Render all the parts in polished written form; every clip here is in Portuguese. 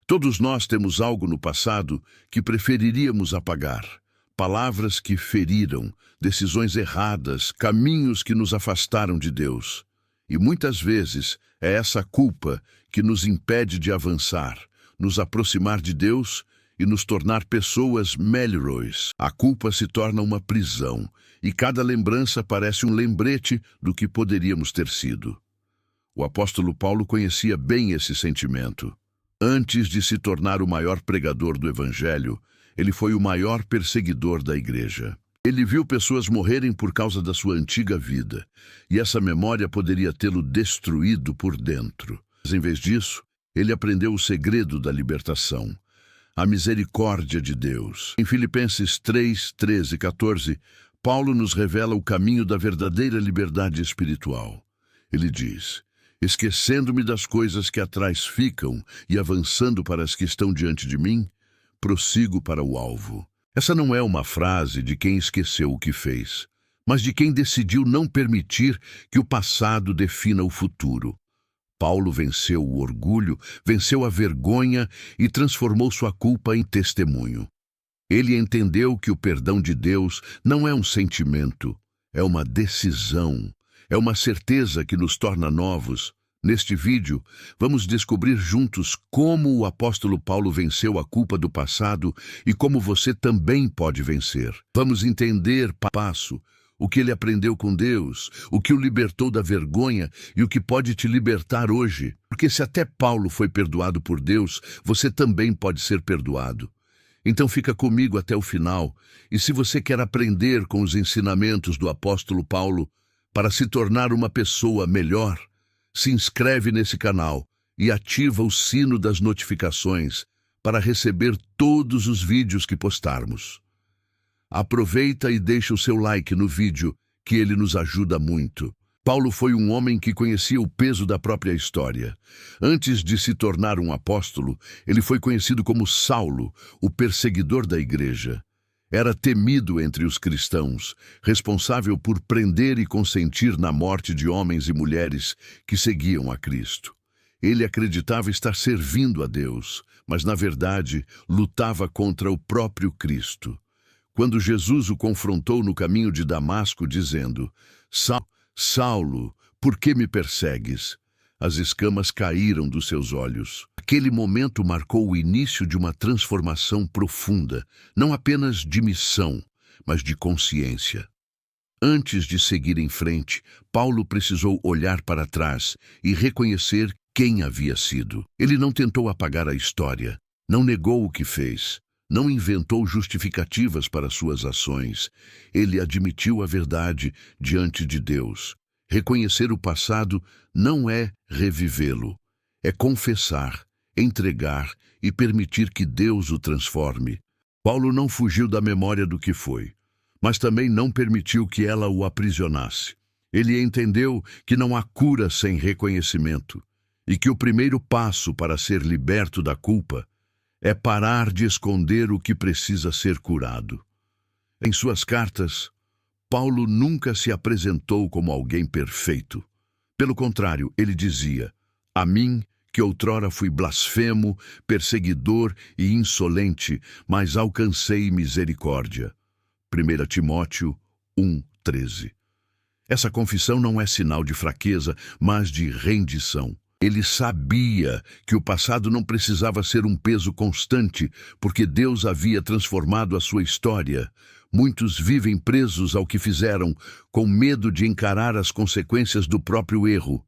Todos nós temos algo no passado que preferiríamos apagar. Palavras que feriram, decisões erradas, caminhos que nos afastaram de Deus. E muitas vezes é essa culpa que nos impede de avançar, nos aproximar de Deus e nos tornar pessoas melhores. A culpa se torna uma prisão e cada lembrança parece um lembrete do que poderíamos ter sido. O apóstolo Paulo conhecia bem esse sentimento. Antes de se tornar o maior pregador do Evangelho, ele foi o maior perseguidor da igreja. Ele viu pessoas morrerem por causa da sua antiga vida, e essa memória poderia tê-lo destruído por dentro. Mas, em vez disso, ele aprendeu o segredo da libertação, a misericórdia de Deus. Em Filipenses 3, 13 e 14, Paulo nos revela o caminho da verdadeira liberdade espiritual. Ele diz: esquecendo-me das coisas que atrás ficam e avançando para as que estão diante de mim, prossigo para o alvo. Essa não é uma frase de quem esqueceu o que fez, mas de quem decidiu não permitir que o passado defina o futuro. Paulo venceu o orgulho, venceu a vergonha e transformou sua culpa em testemunho. Ele entendeu que o perdão de Deus não é um sentimento, é uma decisão, é uma certeza que nos torna novos. Neste vídeo, vamos descobrir juntos como o apóstolo Paulo venceu a culpa do passado e como você também pode vencer. Vamos entender passo a passo o que ele aprendeu com Deus, o que o libertou da vergonha e o que pode te libertar hoje. Porque se até Paulo foi perdoado por Deus, você também pode ser perdoado. Então fica comigo até o final, e se você quer aprender com os ensinamentos do apóstolo Paulo para se tornar uma pessoa melhor, se inscreve nesse canal e ativa o sino das notificações para receber todos os vídeos que postarmos. Aproveita e deixa o seu like no vídeo, que ele nos ajuda muito. Paulo foi um homem que conhecia o peso da própria história. Antes de se tornar um apóstolo, ele foi conhecido como Saulo, o perseguidor da igreja. Era temido entre os cristãos, responsável por prender e consentir na morte de homens e mulheres que seguiam a Cristo. Ele acreditava estar servindo a Deus, mas na verdade lutava contra o próprio Cristo. Quando Jesus o confrontou no caminho de Damasco, dizendo: Saulo, por que me persegues? As escamas caíram dos seus olhos. Aquele momento marcou o início de uma transformação profunda, não apenas de missão, mas de consciência. Antes de seguir em frente, Paulo precisou olhar para trás e reconhecer quem havia sido. Ele não tentou apagar a história, não negou o que fez, não inventou justificativas para suas ações. Ele admitiu a verdade diante de Deus. Reconhecer o passado não é revivê-lo, é confessar, entregar e permitir que Deus o transforme. Paulo não fugiu da memória do que foi, mas também não permitiu que ela o aprisionasse. Ele entendeu que não há cura sem reconhecimento e que o primeiro passo para ser liberto da culpa é parar de esconder o que precisa ser curado. Em suas cartas, Paulo nunca se apresentou como alguém perfeito. Pelo contrário, ele dizia: a mim, que outrora fui blasfemo, perseguidor e insolente, mas alcancei misericórdia. 1 Timóteo 1:13. Essa confissão não é sinal de fraqueza, mas de rendição. Ele sabia que o passado não precisava ser um peso constante, porque Deus havia transformado a sua história. Muitos vivem presos ao que fizeram, com medo de encarar as consequências do próprio erro.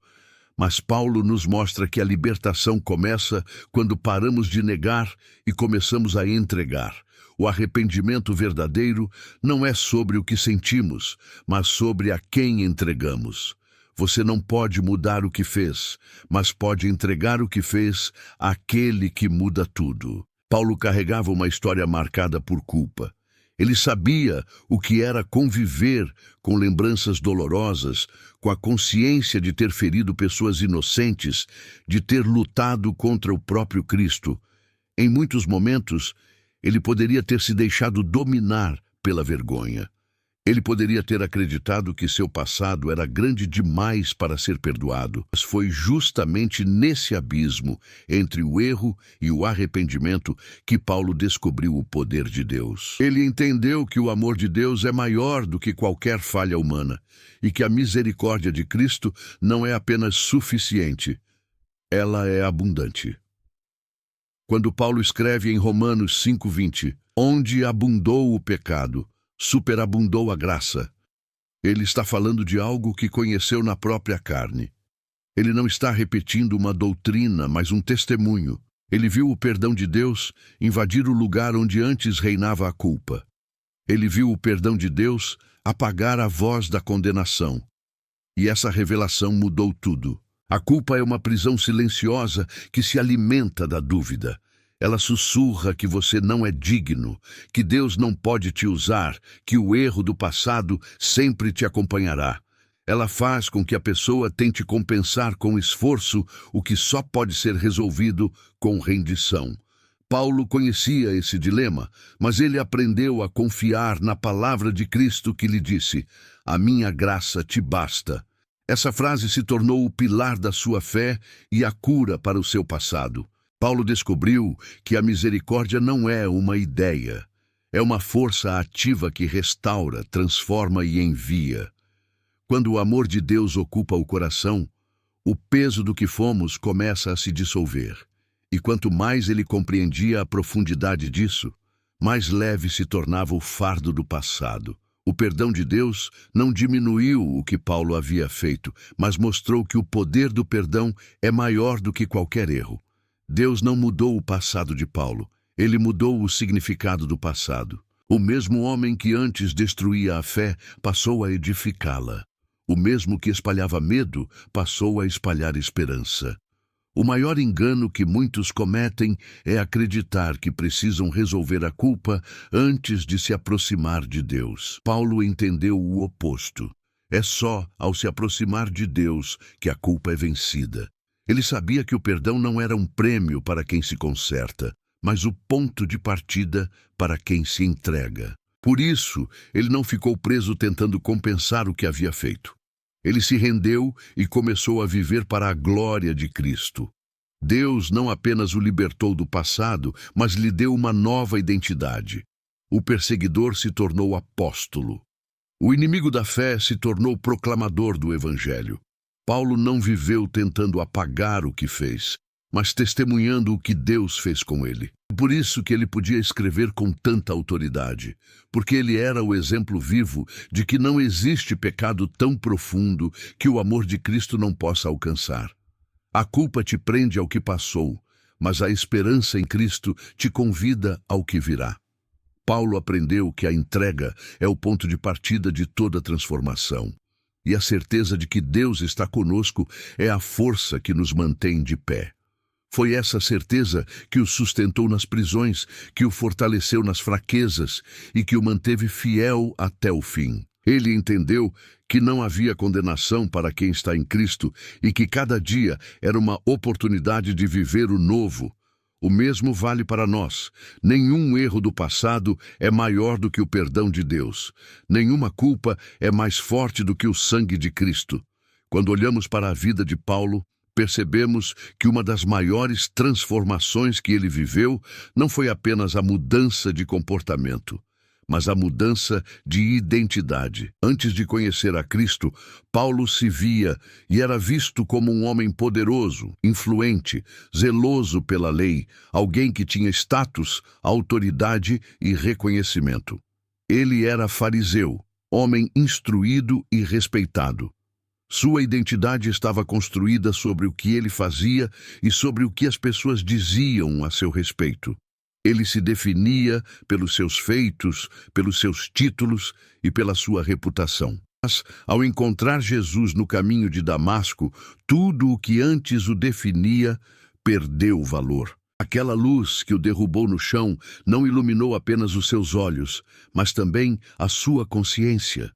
Mas Paulo nos mostra que a libertação começa quando paramos de negar e começamos a entregar. O arrependimento verdadeiro não é sobre o que sentimos, mas sobre a quem entregamos. Você não pode mudar o que fez, mas pode entregar o que fez àquele que muda tudo. Paulo carregava uma história marcada por culpa. Ele sabia o que era conviver com lembranças dolorosas, com a consciência de ter ferido pessoas inocentes, de ter lutado contra o próprio Cristo. Em muitos momentos, ele poderia ter se deixado dominar pela vergonha. Ele poderia ter acreditado que seu passado era grande demais para ser perdoado, mas foi justamente nesse abismo entre o erro e o arrependimento que Paulo descobriu o poder de Deus. Ele entendeu que o amor de Deus é maior do que qualquer falha humana e que a misericórdia de Cristo não é apenas suficiente, ela é abundante. Quando Paulo escreve em Romanos 5:20, onde abundou o pecado, superabundou a graça, ele está falando de algo que conheceu na própria carne. Ele não está repetindo uma doutrina, mas um testemunho. Ele viu o perdão de Deus invadir o lugar onde antes reinava a culpa. Ele viu o perdão de Deus apagar a voz da condenação. E essa revelação mudou tudo. A culpa é uma prisão silenciosa que se alimenta da dúvida. Ela sussurra que você não é digno, que Deus não pode te usar, que o erro do passado sempre te acompanhará. Ela faz com que a pessoa tente compensar com esforço o que só pode ser resolvido com rendição. Paulo conhecia esse dilema, mas ele aprendeu a confiar na palavra de Cristo que lhe disse: "A minha graça te basta." Essa frase se tornou o pilar da sua fé e a cura para o seu passado. Paulo descobriu que a misericórdia não é uma ideia, é uma força ativa que restaura, transforma e envia. Quando o amor de Deus ocupa o coração, o peso do que fomos começa a se dissolver. E quanto mais ele compreendia a profundidade disso, mais leve se tornava o fardo do passado. O perdão de Deus não diminuiu o que Paulo havia feito, mas mostrou que o poder do perdão é maior do que qualquer erro. Deus não mudou o passado de Paulo, ele mudou o significado do passado. O mesmo homem que antes destruía a fé passou a edificá-la. O mesmo que espalhava medo passou a espalhar esperança. O maior engano que muitos cometem é acreditar que precisam resolver a culpa antes de se aproximar de Deus. Paulo entendeu o oposto. É só ao se aproximar de Deus que a culpa é vencida. Ele sabia que o perdão não era um prêmio para quem se conserta, mas o ponto de partida para quem se entrega. Por isso, ele não ficou preso tentando compensar o que havia feito. Ele se rendeu e começou a viver para a glória de Cristo. Deus não apenas o libertou do passado, mas lhe deu uma nova identidade. O perseguidor se tornou apóstolo. O inimigo da fé se tornou proclamador do Evangelho. Paulo não viveu tentando apagar o que fez, mas testemunhando o que Deus fez com ele. Por isso que ele podia escrever com tanta autoridade, porque ele era o exemplo vivo de que não existe pecado tão profundo que o amor de Cristo não possa alcançar. A culpa te prende ao que passou, mas a esperança em Cristo te convida ao que virá. Paulo aprendeu que a entrega é o ponto de partida de toda transformação. E a certeza de que Deus está conosco é a força que nos mantém de pé. Foi essa certeza que o sustentou nas prisões, que o fortaleceu nas fraquezas e que o manteve fiel até o fim. Ele entendeu que não havia condenação para quem está em Cristo e que cada dia era uma oportunidade de viver o novo. O mesmo vale para nós. Nenhum erro do passado é maior do que o perdão de Deus. Nenhuma culpa é mais forte do que o sangue de Cristo. Quando olhamos para a vida de Paulo, percebemos que uma das maiores transformações que ele viveu não foi apenas a mudança de comportamento, mas a mudança de identidade. Antes de conhecer a Cristo, Paulo se via e era visto como um homem poderoso, influente, zeloso pela lei, alguém que tinha status, autoridade e reconhecimento. Ele era fariseu, homem instruído e respeitado. Sua identidade estava construída sobre o que ele fazia e sobre o que as pessoas diziam a seu respeito. Ele se definia pelos seus feitos, pelos seus títulos e pela sua reputação. Mas, ao encontrar Jesus no caminho de Damasco, tudo o que antes o definia perdeu valor. Aquela luz que o derrubou no chão não iluminou apenas os seus olhos, mas também a sua consciência.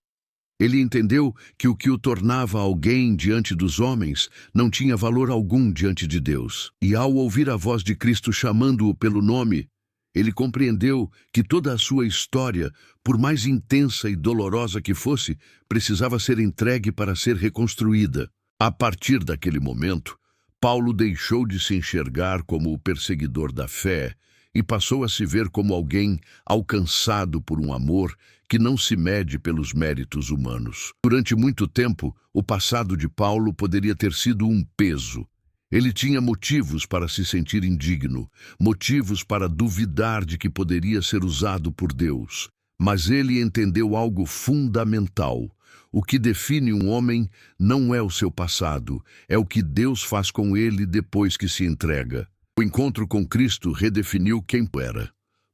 Ele entendeu que o que o tornava alguém diante dos homens não tinha valor algum diante de Deus. E ao ouvir a voz de Cristo chamando-o pelo nome, Ele compreendeu que toda a sua história, por mais intensa e dolorosa que fosse, precisava ser entregue para ser reconstruída. A partir daquele momento, Paulo deixou de se enxergar como o perseguidor da fé e passou a se ver como alguém alcançado por um amor que não se mede pelos méritos humanos. Durante muito tempo, o passado de Paulo poderia ter sido um peso. Ele tinha motivos para se sentir indigno, motivos para duvidar de que poderia ser usado por Deus. Mas ele entendeu algo fundamental. O que define um homem não é o seu passado, é o que Deus faz com ele depois que se entrega. O encontro com Cristo redefiniu quem era.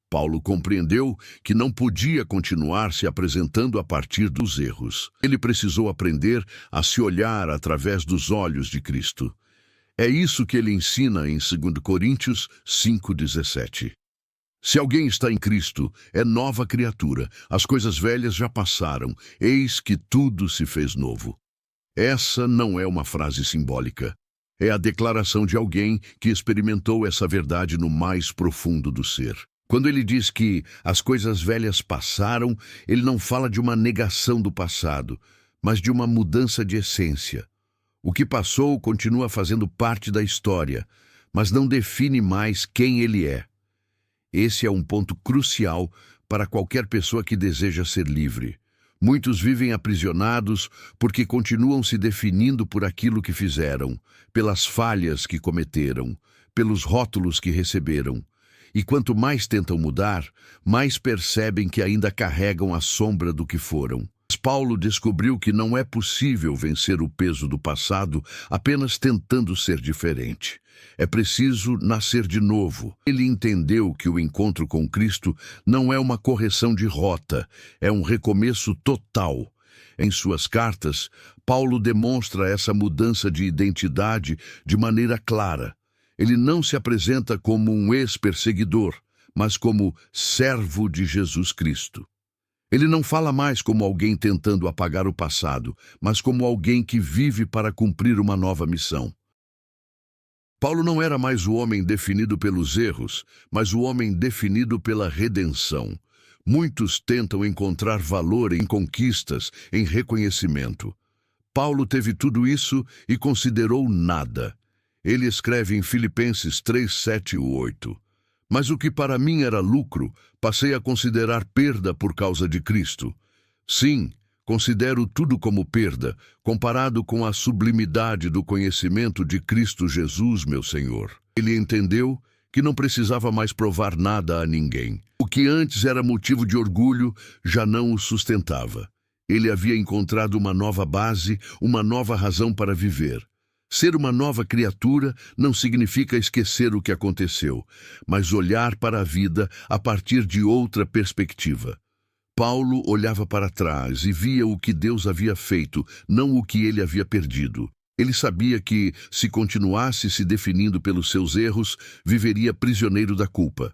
Paulo compreendeu que não podia continuar se apresentando a partir dos erros. Ele precisou aprender a se olhar através dos olhos de Cristo. É isso que ele ensina em 2 Coríntios 5,17. Se alguém está em Cristo, é nova criatura. As coisas velhas já passaram, eis que tudo se fez novo. Essa não é uma frase simbólica. É a declaração de alguém que experimentou essa verdade no mais profundo do ser. Quando ele diz que as coisas velhas passaram, ele não fala de uma negação do passado, mas de uma mudança de essência. O que passou continua fazendo parte da história, mas não define mais quem ele é. Esse é um ponto crucial para qualquer pessoa que deseja ser livre. Muitos vivem aprisionados porque continuam se definindo por aquilo que fizeram, pelas falhas que cometeram, pelos rótulos que receberam. E quanto mais tentam mudar, mais percebem que ainda carregam a sombra do que foram. Paulo descobriu que não é possível vencer o peso do passado apenas tentando ser diferente. É preciso nascer de novo. Ele entendeu que o encontro com Cristo não é uma correção de rota, é um recomeço total. Em suas cartas, Paulo demonstra essa mudança de identidade de maneira clara. Ele não se apresenta como um ex-perseguidor, mas como servo de Jesus Cristo. Ele não fala mais como alguém tentando apagar o passado, mas como alguém que vive para cumprir uma nova missão. Paulo não era mais o homem definido pelos erros, mas o homem definido pela redenção. Muitos tentam encontrar valor em conquistas, em reconhecimento. Paulo teve tudo isso e considerou nada. Ele escreve em Filipenses 3, 7 e 8. Mas o que para mim era lucro, passei a considerar perda por causa de Cristo. Sim, considero tudo como perda, comparado com a sublimidade do conhecimento de Cristo Jesus, meu Senhor. Ele entendeu que não precisava mais provar nada a ninguém. O que antes era motivo de orgulho já não o sustentava. Ele havia encontrado uma nova base, uma nova razão para viver. Ser uma nova criatura não significa esquecer o que aconteceu, mas olhar para a vida a partir de outra perspectiva. Paulo olhava para trás e via o que Deus havia feito, não o que ele havia perdido. Ele sabia que, se continuasse se definindo pelos seus erros, viveria prisioneiro da culpa.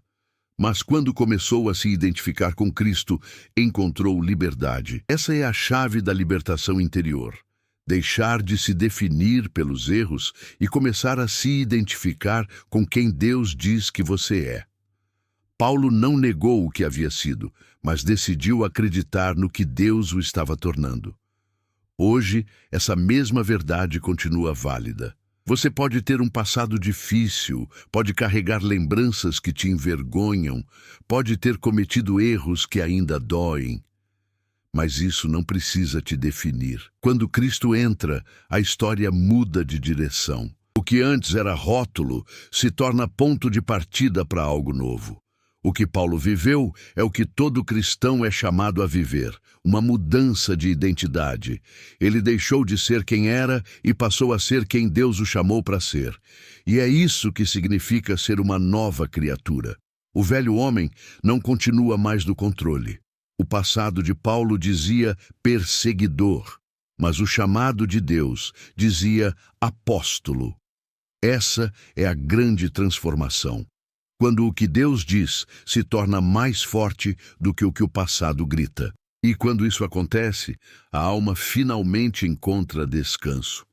Mas quando começou a se identificar com Cristo, encontrou liberdade. Essa é a chave da libertação interior. Deixar de se definir pelos erros e começar a se identificar com quem Deus diz que você é. Paulo não negou o que havia sido, mas decidiu acreditar no que Deus o estava tornando. Hoje, essa mesma verdade continua válida. Você pode ter um passado difícil, pode carregar lembranças que te envergonham, pode ter cometido erros que ainda doem. Mas isso não precisa te definir. Quando Cristo entra, a história muda de direção. O que antes era rótulo se torna ponto de partida para algo novo. O que Paulo viveu é o que todo cristão é chamado a viver, uma mudança de identidade. Ele deixou de ser quem era e passou a ser quem Deus o chamou para ser. E é isso que significa ser uma nova criatura. O velho homem não continua mais no controle. O passado de Paulo dizia perseguidor, mas o chamado de Deus dizia apóstolo. Essa é a grande transformação. Quando o que Deus diz se torna mais forte do que o passado grita. E quando isso acontece, a alma finalmente encontra descanso.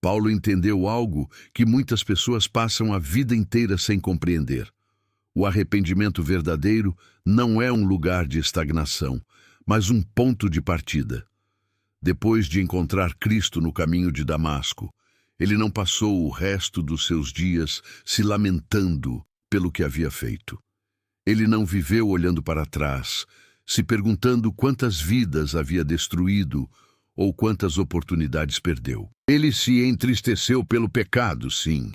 Paulo entendeu algo que muitas pessoas passam a vida inteira sem compreender. O arrependimento verdadeiro não é um lugar de estagnação, mas um ponto de partida. Depois de encontrar Cristo no caminho de Damasco, ele não passou o resto dos seus dias se lamentando pelo que havia feito. Ele não viveu olhando para trás, se perguntando quantas vidas havia destruído ou quantas oportunidades perdeu. Ele se entristeceu pelo pecado, sim,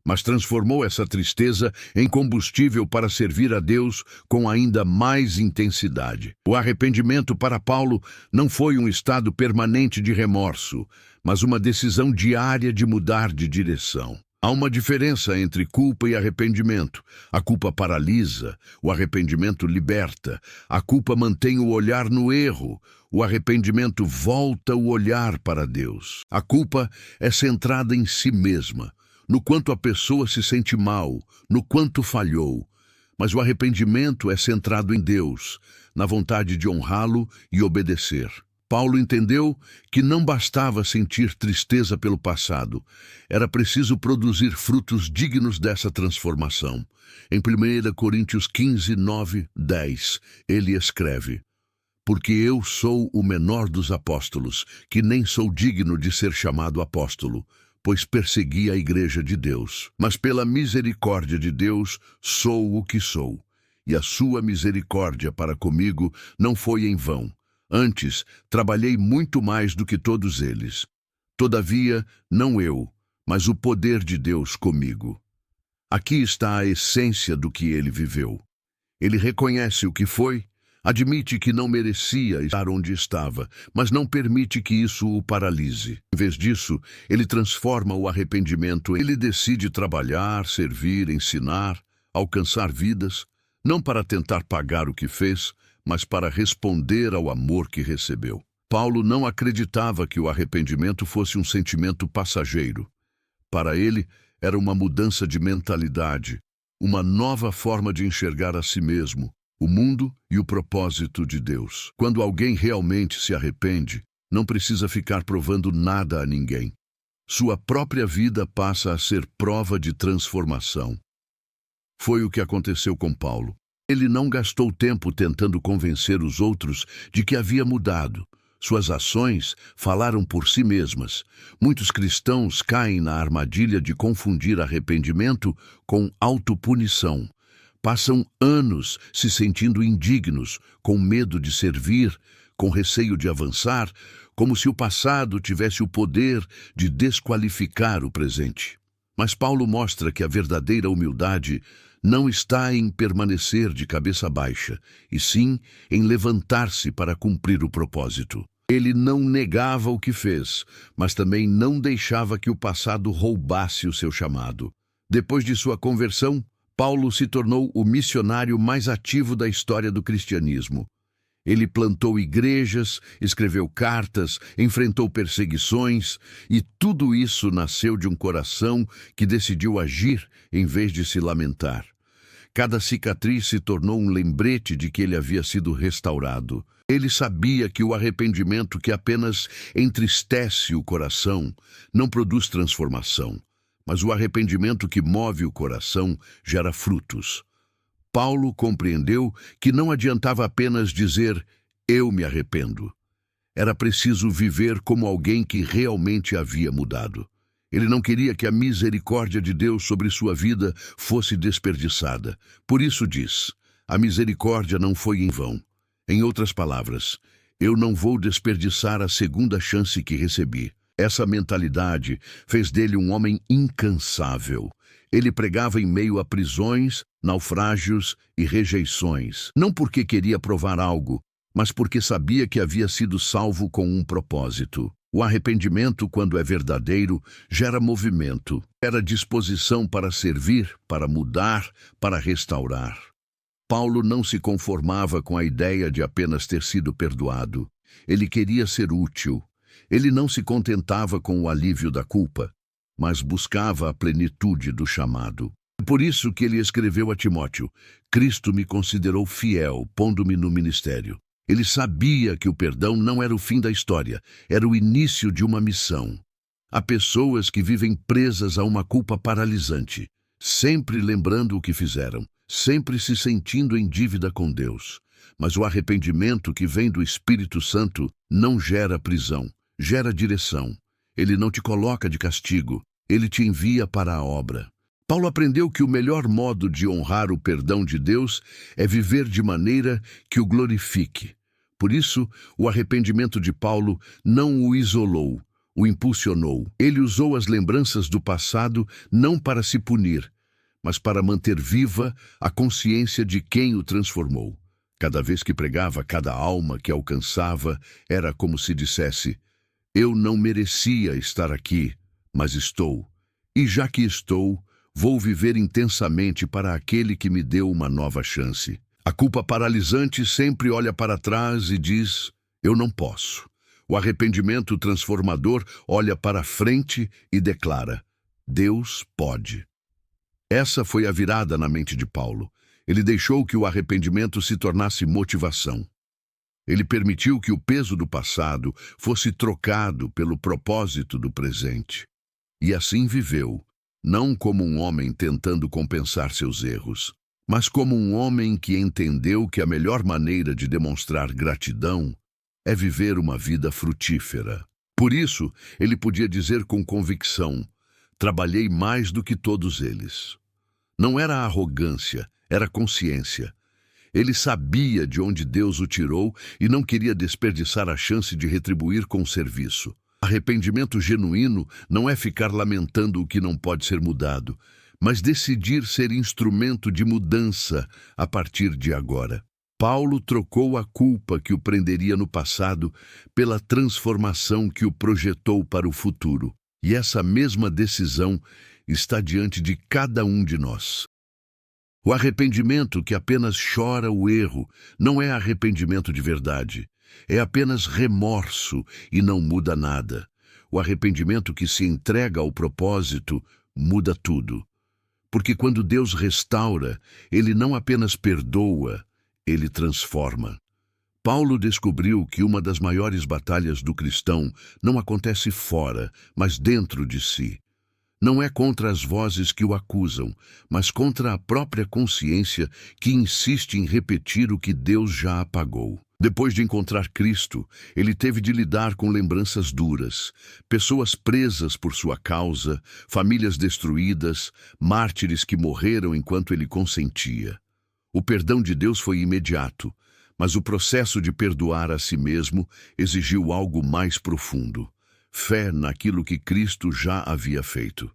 mas transformou essa tristeza em combustível para servir a Deus com ainda mais intensidade. O arrependimento para Paulo não foi um estado permanente de remorso, mas uma decisão diária de mudar de direção. Há uma diferença entre culpa e arrependimento. A culpa paralisa, o arrependimento liberta. A culpa mantém o olhar no erro, o arrependimento volta o olhar para Deus. A culpa é centrada em si mesma, no quanto a pessoa se sente mal, no quanto falhou. Mas o arrependimento é centrado em Deus, na vontade de honrá-lo e obedecer. Paulo entendeu que não bastava sentir tristeza pelo passado, era preciso produzir frutos dignos dessa transformação. Em 1 Coríntios 15, 9, 10, ele escreve: porque eu sou o menor dos apóstolos, que nem sou digno de ser chamado apóstolo, pois persegui a igreja de Deus. Mas pela misericórdia de Deus sou o que sou, e a sua misericórdia para comigo não foi em vão. Antes, trabalhei muito mais do que todos eles. Todavia, não eu, mas o poder de Deus comigo. Aqui está a essência do que ele viveu. Ele reconhece o que foi, admite que não merecia estar onde estava, mas não permite que isso o paralise. Em vez disso, ele transforma o arrependimento. Ele decide trabalhar, servir, ensinar, alcançar vidas, não para tentar pagar o que fez, mas para responder ao amor que recebeu. Paulo não acreditava que o arrependimento fosse um sentimento passageiro. Para ele, era uma mudança de mentalidade, uma nova forma de enxergar a si mesmo, o mundo e o propósito de Deus. Quando alguém realmente se arrepende, não precisa ficar provando nada a ninguém. Sua própria vida passa a ser prova de transformação. Foi o que aconteceu com Paulo. Ele não gastou tempo tentando convencer os outros de que havia mudado. Suas ações falaram por si mesmas. Muitos cristãos caem na armadilha de confundir arrependimento com autopunição. Passam anos se sentindo indignos, com medo de servir, com receio de avançar, como se o passado tivesse o poder de desqualificar o presente. Mas Paulo mostra que a verdadeira humildade não está em permanecer de cabeça baixa, e sim em levantar-se para cumprir o propósito. Ele não negava o que fez, mas também não deixava que o passado roubasse o seu chamado. Depois de sua conversão, Paulo se tornou o missionário mais ativo da história do cristianismo. Ele plantou igrejas, escreveu cartas, enfrentou perseguições, e tudo isso nasceu de um coração que decidiu agir em vez de se lamentar. Cada cicatriz se tornou um lembrete de que ele havia sido restaurado. Ele sabia que o arrependimento que apenas entristece o coração não produz transformação, mas o arrependimento que move o coração gera frutos. Paulo compreendeu que não adiantava apenas dizer, eu me arrependo. Era preciso viver como alguém que realmente havia mudado. Ele não queria que a misericórdia de Deus sobre sua vida fosse desperdiçada. Por isso diz, a misericórdia não foi em vão. Em outras palavras, eu não vou desperdiçar a segunda chance que recebi. Essa mentalidade fez dele um homem incansável. Ele pregava em meio a prisões, naufrágios e rejeições. Não porque queria provar algo, mas porque sabia que havia sido salvo com um propósito. O arrependimento, quando é verdadeiro, gera movimento, gera disposição para servir, para mudar, para restaurar. Paulo não se conformava com a ideia de apenas ter sido perdoado. Ele queria ser útil. Ele não se contentava com o alívio da culpa, mas buscava a plenitude do chamado. É por isso que ele escreveu a Timóteo, Cristo me considerou fiel, pondo-me no ministério. Ele sabia que o perdão não era o fim da história, era o início de uma missão. Há pessoas que vivem presas a uma culpa paralisante, sempre lembrando o que fizeram, sempre se sentindo em dívida com Deus. Mas o arrependimento que vem do Espírito Santo não gera prisão, gera direção. Ele não te coloca de castigo, ele te envia para a obra. Paulo aprendeu que o melhor modo de honrar o perdão de Deus é viver de maneira que o glorifique. Por isso, o arrependimento de Paulo não o isolou, o impulsionou. Ele usou as lembranças do passado não para se punir, mas para manter viva a consciência de quem o transformou. Cada vez que pregava, cada alma que alcançava, era como se dissesse: eu não merecia estar aqui, mas estou. E já que estou, vou viver intensamente para aquele que me deu uma nova chance. A culpa paralisante sempre olha para trás e diz: eu não posso. O arrependimento transformador olha para frente e declara: Deus pode. Essa foi a virada na mente de Paulo. Ele deixou que o arrependimento se tornasse motivação. Ele permitiu que o peso do passado fosse trocado pelo propósito do presente. E assim viveu, não como um homem tentando compensar seus erros, mas como um homem que entendeu que a melhor maneira de demonstrar gratidão é viver uma vida frutífera. Por isso, ele podia dizer com convicção: trabalhei mais do que todos eles. Não era arrogância, era consciência. Ele sabia de onde Deus o tirou e não queria desperdiçar a chance de retribuir com o serviço. Arrependimento genuíno não é ficar lamentando o que não pode ser mudado, mas decidir ser instrumento de mudança a partir de agora. Paulo trocou a culpa que o prenderia no passado pela transformação que o projetou para o futuro. E essa mesma decisão está diante de cada um de nós. O arrependimento que apenas chora o erro não é arrependimento de verdade. É apenas remorso e não muda nada. O arrependimento que se entrega ao propósito muda tudo. Porque quando Deus restaura, Ele não apenas perdoa, Ele transforma. Paulo descobriu que uma das maiores batalhas do cristão não acontece fora, mas dentro de si. Não é contra as vozes que o acusam, mas contra a própria consciência que insiste em repetir o que Deus já apagou. Depois de encontrar Cristo, ele teve de lidar com lembranças duras, pessoas presas por sua causa, famílias destruídas, mártires que morreram enquanto ele consentia. O perdão de Deus foi imediato, mas o processo de perdoar a si mesmo exigiu algo mais profundo: fé naquilo que Cristo já havia feito.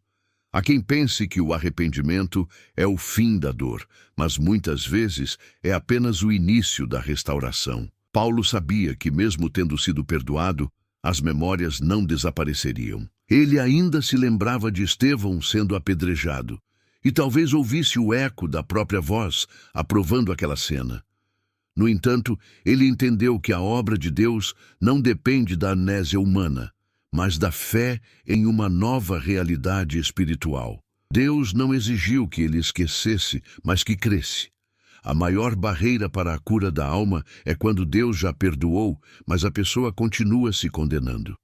Há quem pense que o arrependimento é o fim da dor, mas muitas vezes é apenas o início da restauração. Paulo sabia que, mesmo tendo sido perdoado, as memórias não desapareceriam. Ele ainda se lembrava de Estevão sendo apedrejado, e talvez ouvisse o eco da própria voz aprovando aquela cena. No entanto, ele entendeu que a obra de Deus não depende da amnésia humana, mas da fé em uma nova realidade espiritual. Deus não exigiu que ele esquecesse, mas que cresce. A maior barreira para a cura da alma é quando Deus já perdoou, mas a pessoa continua se condenando.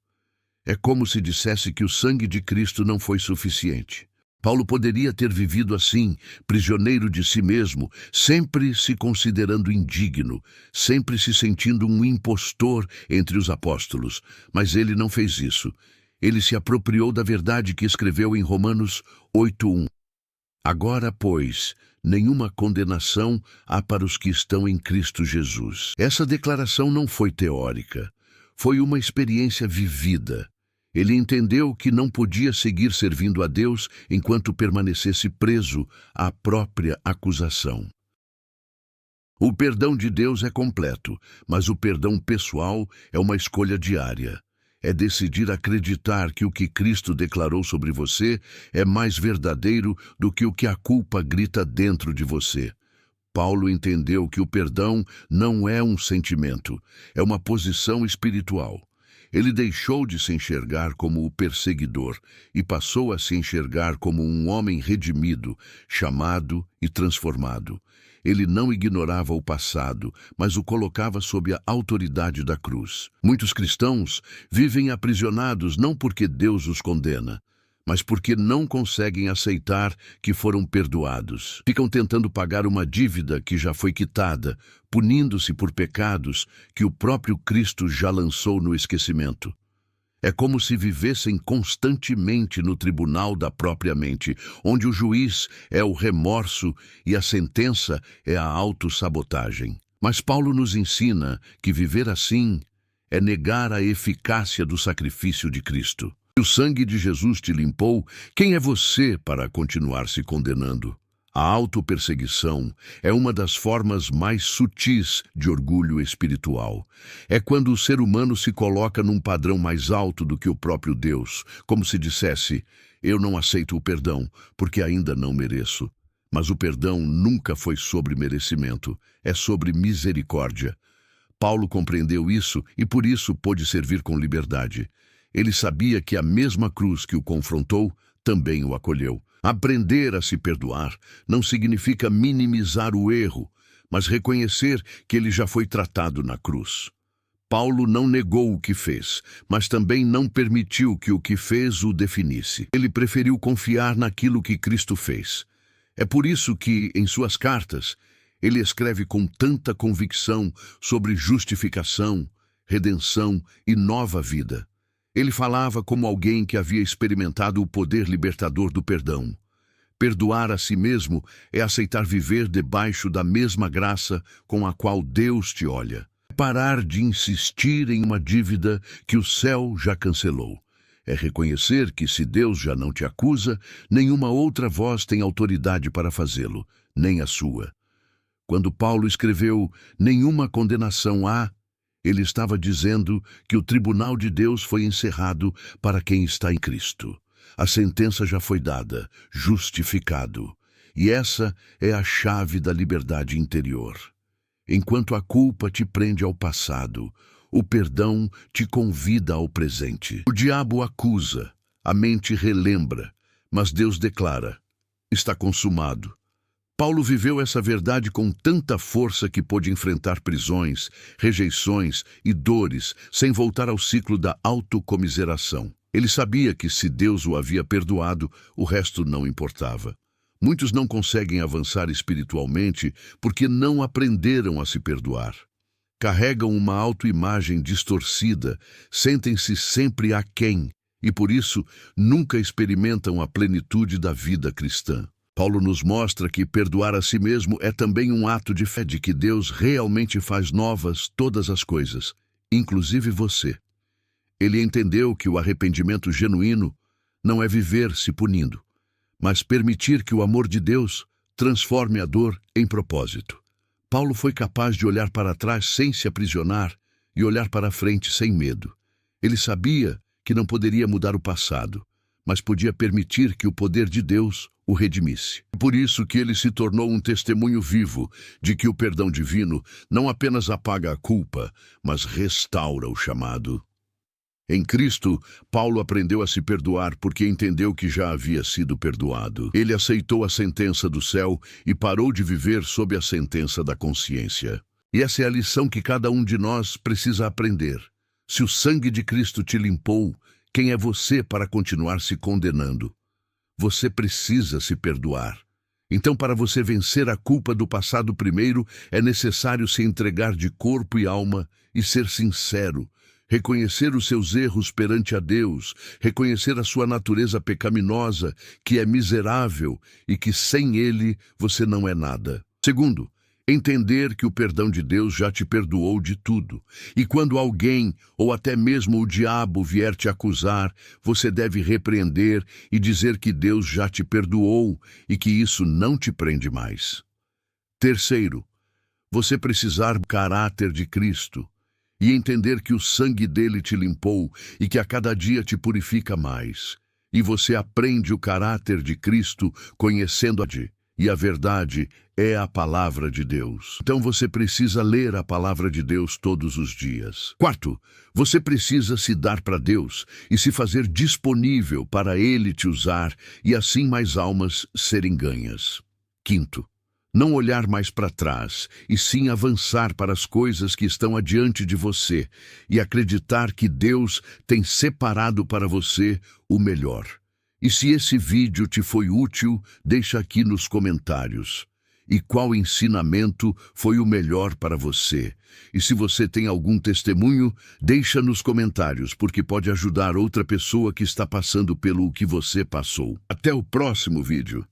É como se dissesse que o sangue de Cristo não foi suficiente. Paulo poderia ter vivido assim, prisioneiro de si mesmo, sempre se considerando indigno, sempre se sentindo um impostor entre os apóstolos. Mas ele não fez isso. Ele se apropriou da verdade que escreveu em Romanos 8:1. Agora, pois, nenhuma condenação há para os que estão em Cristo Jesus. Essa declaração não foi teórica, foi uma experiência vivida. Ele entendeu que não podia seguir servindo a Deus enquanto permanecesse preso à própria acusação. O perdão de Deus é completo, mas o perdão pessoal é uma escolha diária. É decidir acreditar que o que Cristo declarou sobre você é mais verdadeiro do que o que a culpa grita dentro de você. Paulo entendeu que o perdão não é um sentimento, é uma posição espiritual. Ele deixou de se enxergar como o perseguidor e passou a se enxergar como um homem redimido, chamado e transformado. Ele não ignorava o passado, mas o colocava sob a autoridade da cruz. Muitos cristãos vivem aprisionados não porque Deus os condena, mas porque não conseguem aceitar que foram perdoados. Ficam tentando pagar uma dívida que já foi quitada, punindo-se por pecados que o próprio Cristo já lançou no esquecimento. É como se vivessem constantemente no tribunal da própria mente, onde o juiz é o remorso e a sentença é a autossabotagem. Mas Paulo nos ensina que viver assim é negar a eficácia do sacrifício de Cristo. Se o sangue de Jesus te limpou, quem é você para continuar se condenando? A autoperseguição é uma das formas mais sutis de orgulho espiritual. É quando o ser humano se coloca num padrão mais alto do que o próprio Deus, como se dissesse: eu não aceito o perdão, porque ainda não mereço. Mas o perdão nunca foi sobre merecimento, é sobre misericórdia. Paulo compreendeu isso e por isso pôde servir com liberdade. Ele sabia que a mesma cruz que o confrontou também o acolheu. Aprender a se perdoar não significa minimizar o erro, mas reconhecer que ele já foi tratado na cruz. Paulo não negou o que fez, mas também não permitiu que o que fez o definisse. Ele preferiu confiar naquilo que Cristo fez. É por isso que, em suas cartas, ele escreve com tanta convicção sobre justificação, redenção e nova vida. Ele falava como alguém que havia experimentado o poder libertador do perdão. Perdoar a si mesmo é aceitar viver debaixo da mesma graça com a qual Deus te olha. Parar de insistir em uma dívida que o céu já cancelou. É reconhecer que se Deus já não te acusa, nenhuma outra voz tem autoridade para fazê-lo, nem a sua. Quando Paulo escreveu "nenhuma condenação há", ele estava dizendo que o tribunal de Deus foi encerrado para quem está em Cristo. A sentença já foi dada, justificado. E essa é a chave da liberdade interior. Enquanto a culpa te prende ao passado, o perdão te convida ao presente. O diabo acusa, a mente relembra, mas Deus declara: está consumado. Paulo viveu essa verdade com tanta força que pôde enfrentar prisões, rejeições e dores sem voltar ao ciclo da autocomiseração. Ele sabia que se Deus o havia perdoado, o resto não importava. Muitos não conseguem avançar espiritualmente porque não aprenderam a se perdoar. Carregam uma autoimagem distorcida, sentem-se sempre aquém e, por isso, nunca experimentam a plenitude da vida cristã. Paulo nos mostra que perdoar a si mesmo é também um ato de fé de que Deus realmente faz novas todas as coisas, inclusive você. Ele entendeu que o arrependimento genuíno não é viver se punindo, mas permitir que o amor de Deus transforme a dor em propósito. Paulo foi capaz de olhar para trás sem se aprisionar e olhar para a frente sem medo. Ele sabia que não poderia mudar o passado, mas podia permitir que o poder de Deus o redimisse. Por isso que ele se tornou um testemunho vivo de que o perdão divino não apenas apaga a culpa, mas restaura o chamado. Em Cristo, Paulo aprendeu a se perdoar porque entendeu que já havia sido perdoado. Ele aceitou a sentença do céu e parou de viver sob a sentença da consciência. E essa é a lição que cada um de nós precisa aprender. Se o sangue de Cristo te limpou, quem é você para continuar se condenando? Você precisa se perdoar. Então, para você vencer a culpa do passado primeiro, é necessário se entregar de corpo e alma e ser sincero. Reconhecer os seus erros perante a Deus, reconhecer a sua natureza pecaminosa, que é miserável e que sem Ele você não é nada. Segundo, entender que o perdão de Deus já te perdoou de tudo. E quando alguém, ou até mesmo o diabo, vier te acusar, você deve repreender e dizer que Deus já te perdoou e que isso não te prende mais. Terceiro, você precisar do caráter de Cristo e entender que o sangue dele te limpou e que a cada dia te purifica mais. E você aprende o caráter de Cristo conhecendo e a verdade é a palavra de Deus. Então você precisa ler a palavra de Deus todos os dias. Quarto, você precisa se dar para Deus e se fazer disponível para Ele te usar e assim mais almas serem ganhas. Quinto, não olhar mais para trás, e sim avançar para as coisas que estão adiante de você e acreditar que Deus tem separado para você o melhor. E se esse vídeo te foi útil, deixa aqui nos comentários. E qual ensinamento foi o melhor para você? E se você tem algum testemunho, deixa nos comentários, porque pode ajudar outra pessoa que está passando pelo que você passou. Até o próximo vídeo.